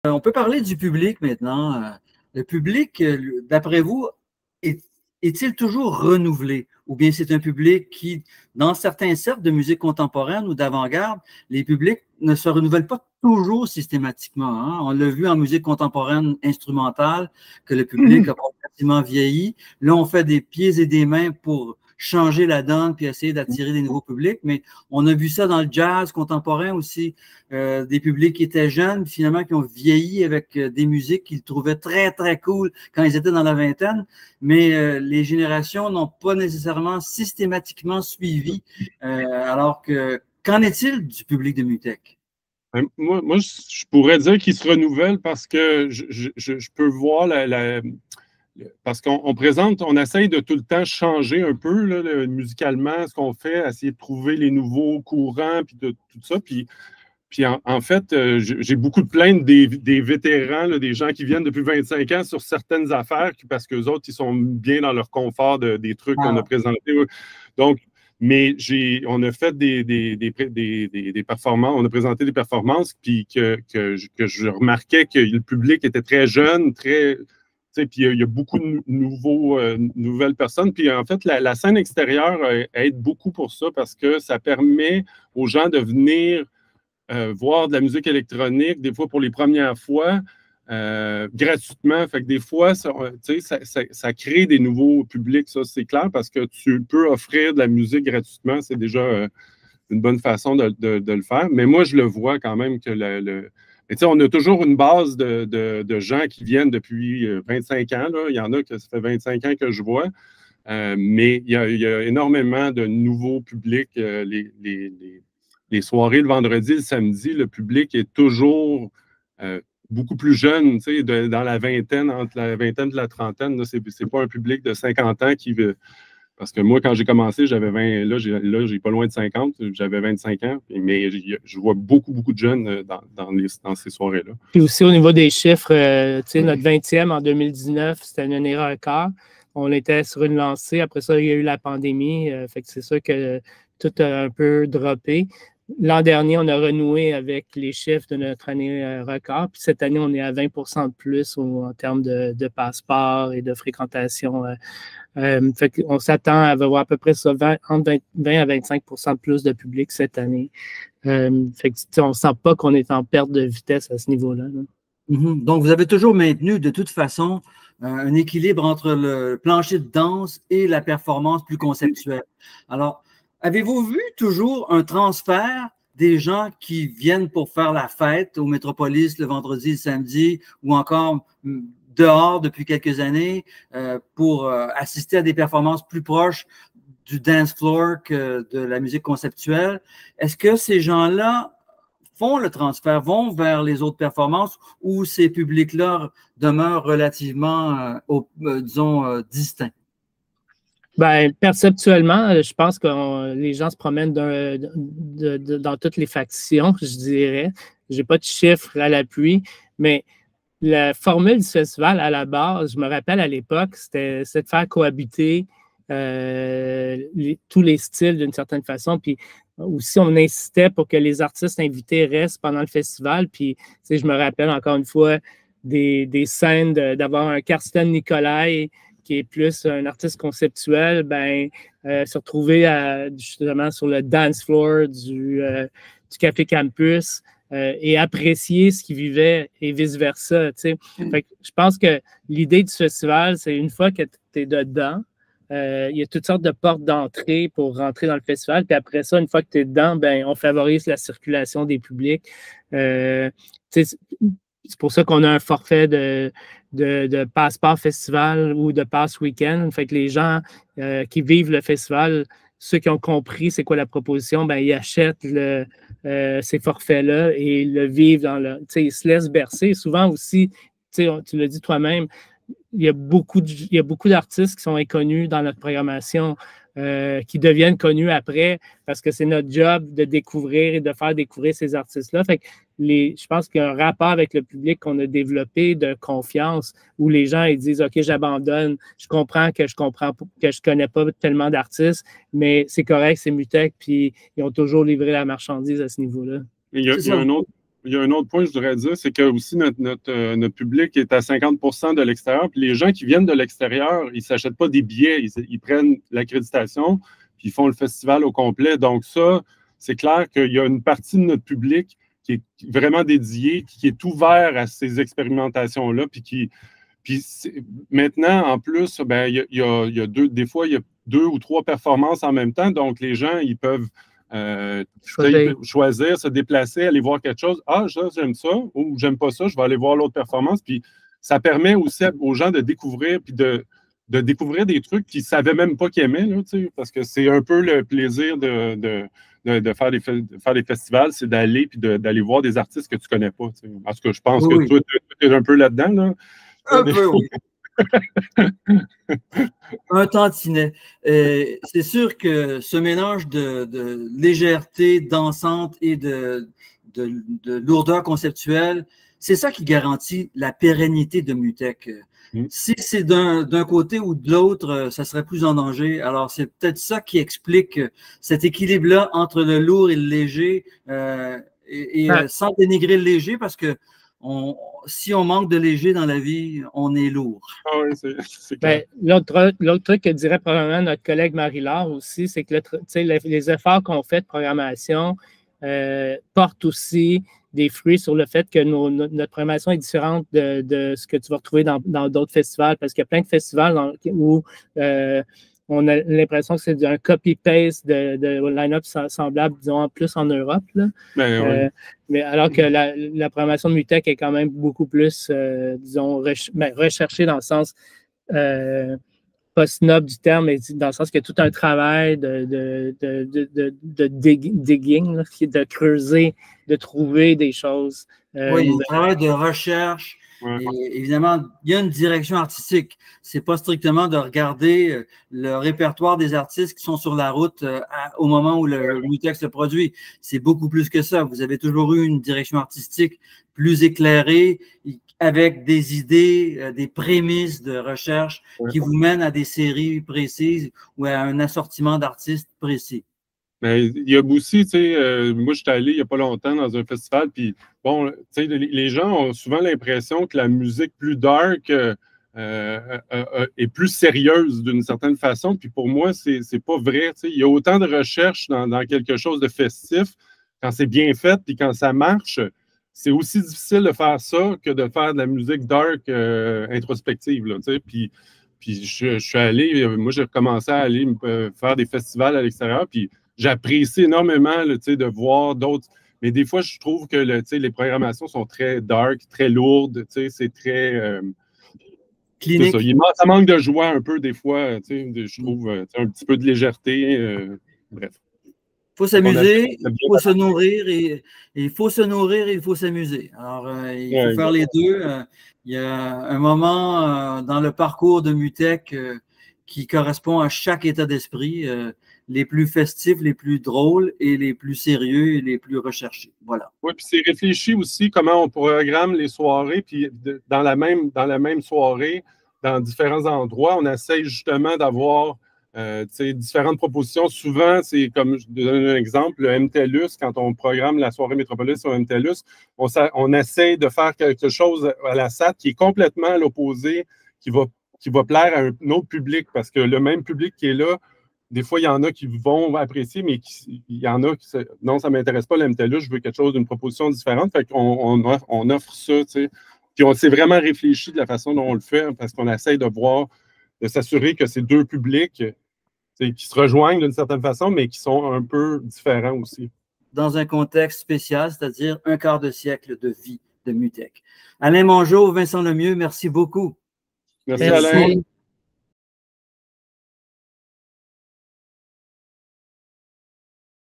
On peut parler du public maintenant. Le public, d'après vous, est-il toujours renouvelé? Ou bien c'est un public qui, dans certains cercles de musique contemporaine ou d'avant-garde, les publics ne se renouvellent pas toujours systématiquement, hein? On l'a vu en musique contemporaine instrumentale, que le public a progressivement vieilli. Là, on fait des pieds et des mains pour changer la donne puis essayer d'attirer des nouveaux publics. Mais on a vu ça dans le jazz contemporain aussi, des publics qui étaient jeunes, finalement qui ont vieilli avec des musiques qu'ils trouvaient très, très cool quand ils étaient dans la vingtaine. Mais les générations n'ont pas nécessairement systématiquement suivi. Alors que, qu'en est-il du public de Mutech? Moi, je pourrais dire qu'il se renouvelle parce que je peux voir parce qu'on présente, on essaye de tout le temps changer un peu là, musicalement ce qu'on fait, essayer de trouver les nouveaux courants, puis de tout ça. Puis en fait, j'ai beaucoup de plaintes des vétérans, là, des gens qui viennent depuis 25 ans sur certaines affaires, parce qu'eux autres, ils sont bien dans leur confort des trucs qu'on a présentés. Donc, mais on a fait des performances, on a présenté des performances, puis que je remarquais que le public était très jeune, très... Puis il y a beaucoup de nouvelles personnes. Puis en fait, la scène extérieure aide beaucoup pour ça parce que ça permet aux gens de venir voir de la musique électronique, des fois pour les premières fois, gratuitement. Fait que des fois, ça crée des nouveaux publics, ça c'est clair, parce que tu peux offrir de la musique gratuitement. C'est déjà une bonne façon de le faire. Mais moi, je le vois quand même que on a toujours une base de gens qui viennent depuis 25 ans. Là. Il y en a que ça fait 25 ans que je vois. Mais il y a énormément de nouveaux publics. Les soirées le vendredi, le samedi, le public est toujours beaucoup plus jeune, dans la vingtaine, entre la vingtaine et la trentaine. Ce n'est pas un public de 50 ans qui veut. Parce que moi, quand j'ai commencé, j'avais 20, là, j'ai pas loin de 50, j'avais 25 ans, mais je vois beaucoup de jeunes dans ces soirées-là. Puis aussi, au niveau des chiffres, notre 20e en 2019, c'était une année record. On était sur une lancée. Après ça, il y a eu la pandémie. Fait que c'est sûr que tout a un peu droppé. L'an dernier, on a renoué avec les chiffres de notre année record. Puis cette année, on est à 20% de plus en termes de passeports et de fréquentation. Fait qu'on s'attend à avoir à peu près ça, entre 20 à 25% de plus de public cette année. Fait que, on ne sent pas qu'on est en perte de vitesse à ce niveau-là. Donc, vous avez toujours maintenu de toute façon un équilibre entre le plancher de danse et la performance plus conceptuelle. Alors, avez-vous vu toujours un transfert des gens qui viennent pour faire la fête au Métropolis le vendredi, le samedi, ou encore dehors depuis quelques années pour assister à des performances plus proches du dance floor que de la musique conceptuelle? Est-ce que ces gens-là font le transfert, vont vers les autres performances, ou ces publics-là demeurent relativement, disons, distincts? Ben, perceptuellement, je pense que les gens se promènent dans toutes les factions, je dirais. Je n'ai pas de chiffres à l'appui, mais la formule du festival, à la base, je me rappelle à l'époque, c'était de faire cohabiter tous les styles d'une certaine façon. Puis aussi, on insistait pour que les artistes invités restent pendant le festival. Puis, je me rappelle encore une fois des scènes d'avoir un Karsten Nicolai qui est plus un artiste conceptuel, se retrouver justement sur le dance floor du Café Campus et apprécier ce qu'il vivait et vice-versa. Fait que je pense que l'idée du festival, c'est une fois que tu es dedans, il y a toutes sortes de portes d'entrée pour rentrer dans le festival. Puis après ça, une fois que tu es dedans, on favorise la circulation des publics. C'est pour ça qu'on a un forfait de passeport festival ou de pass week-end. Fait que les gens qui vivent le festival, ceux qui ont compris c'est quoi la proposition, ils achètent ces forfaits-là et le vivent ils se laissent bercer. Souvent aussi, tu l'as dit toi-même, il y a beaucoup d'artistes qui sont inconnus dans notre programmation, qui deviennent connus après parce que c'est notre job de découvrir et de faire découvrir ces artistes-là. Fait que je pense qu'il y a un rapport avec le public qu'on a développé de confiance où les gens ils disent « OK, j'abandonne, je comprends que je connais pas tellement d'artistes, mais c'est correct, c'est Mutech, puis ils ont toujours livré la marchandise à ce niveau-là. » Il y a un autre il y a un autre point que je voudrais dire, c'est que aussi notre public est à 50% de l'extérieur. Puis les gens qui viennent de l'extérieur, ils ne s'achètent pas des billets, ils prennent l'accréditation, puis ils font le festival au complet. Donc ça, c'est clair qu'il y a une partie de notre public qui est vraiment dédié, qui est ouvert à ces expérimentations-là, puis maintenant, en plus, ben, il y a des fois, il y a 2 ou 3 performances en même temps. Donc, les gens, ils peuvent choisir, se déplacer, aller voir quelque chose. Ah, j'aime ça, ou j'aime pas ça, je vais aller voir l'autre performance. Puis, ça permet aussi aux gens de découvrir, puis de découvrir des trucs qu'ils ne savaient même pas qu'ils aimaient, là, parce que c'est un peu le plaisir de faire des festivals, c'est d'aller puis d'aller voir des artistes que tu ne connais pas. Parce que je pense que toi, tu es un peu là-dedans. Là. Un peu, oui. Un tantinet. C'est sûr que ce mélange de légèreté dansante et de lourdeur conceptuelle, c'est ça qui garantit la pérennité de Mutech. Si c'est d'un côté ou de l'autre, ça serait plus en danger. Alors, c'est peut-être ça qui explique cet équilibre-là entre le lourd et le léger, sans dénigrer le léger, parce que si on manque de léger dans la vie, on est lourd. Ah oui, c'est clair. L'autre truc que dirait probablement notre collègue Marie-Laure aussi, c'est que les efforts qu'on fait de programmation portent aussi des fruits sur le fait que notre programmation est différente de ce que tu vas retrouver dans d'autres festivals, parce qu'il y a plein de festivals où on a l'impression que c'est un copy-paste de line-up semblable, disons, plus en Europe. Là. Mais alors que la programmation de Mutech est quand même beaucoup plus, disons, recherchée dans le sens pas snob du terme, mais dans le sens qu'il y a tout un travail de digging, là, de creuser, de trouver des choses. Oui, il y a un travail de recherche. Et évidemment, il y a une direction artistique. Ce n'est pas strictement de regarder le répertoire des artistes qui sont sur la route au moment où le Mutech se produit. C'est beaucoup plus que ça. Vous avez toujours eu une direction artistique plus éclairée, avec des idées, des prémices de recherche qui vous mènent à des séries précises ou à un assortiment d'artistes précis. Mais il y a aussi, tu sais, moi, je suis allé il n'y a pas longtemps dans un festival, puis bon, tu sais, les gens ont souvent l'impression que la musique plus dark est plus sérieuse d'une certaine façon, puis pour moi, c'est pas vrai. Tu sais, il y a autant de recherche dans quelque chose de festif, quand c'est bien fait, puis quand ça marche, c'est aussi difficile de faire ça que de faire de la musique dark introspective, là, tu sais, puis je suis allé, moi, j'ai recommencé à aller faire des festivals à l'extérieur, puis j'apprécie énormément là, de voir d'autres. Mais des fois, je trouve que les programmations sont très dark, très lourdes. C'est très. Clinique. Ça manque de joie un peu des fois. Je trouve un petit peu de légèreté. Bref. Il faut s'amuser, il faut se nourrir et il faut se nourrir et il faut s'amuser. Alors, il faut faire les deux. Il y a un moment dans le parcours de Mutech qui correspond à chaque état d'esprit. Les plus festifs, les plus drôles et les plus sérieux et les plus recherchés. Voilà. Oui, puis c'est réfléchi aussi comment on programme les soirées, puis dans la même soirée, dans différents endroits, on essaye justement d'avoir différentes propositions. Souvent, c'est comme, je donne un exemple, le MTELUS, quand on programme la soirée Métropolis sur MTELUS, on essaye de faire quelque chose à la SAT qui est complètement à l'opposé, qui va plaire à un autre public, parce que le même public qui est là, des fois, il y en a qui vont apprécier, mais il y en a qui non, ça ne m'intéresse pas, le MTELUS, je veux quelque chose d'une proposition différente. Fait qu'on offre ça, tu sais. Puis on s'est vraiment réfléchi de la façon dont on le fait, parce qu'on essaye de s'assurer que ces deux publics qui se rejoignent d'une certaine façon, mais qui sont un peu différents aussi. Dans un contexte spécial, c'est-à-dire un quart de siècle de vie de Mutech. Alain Mongeau, Vincent Lemieux, merci beaucoup. Merci. Alain.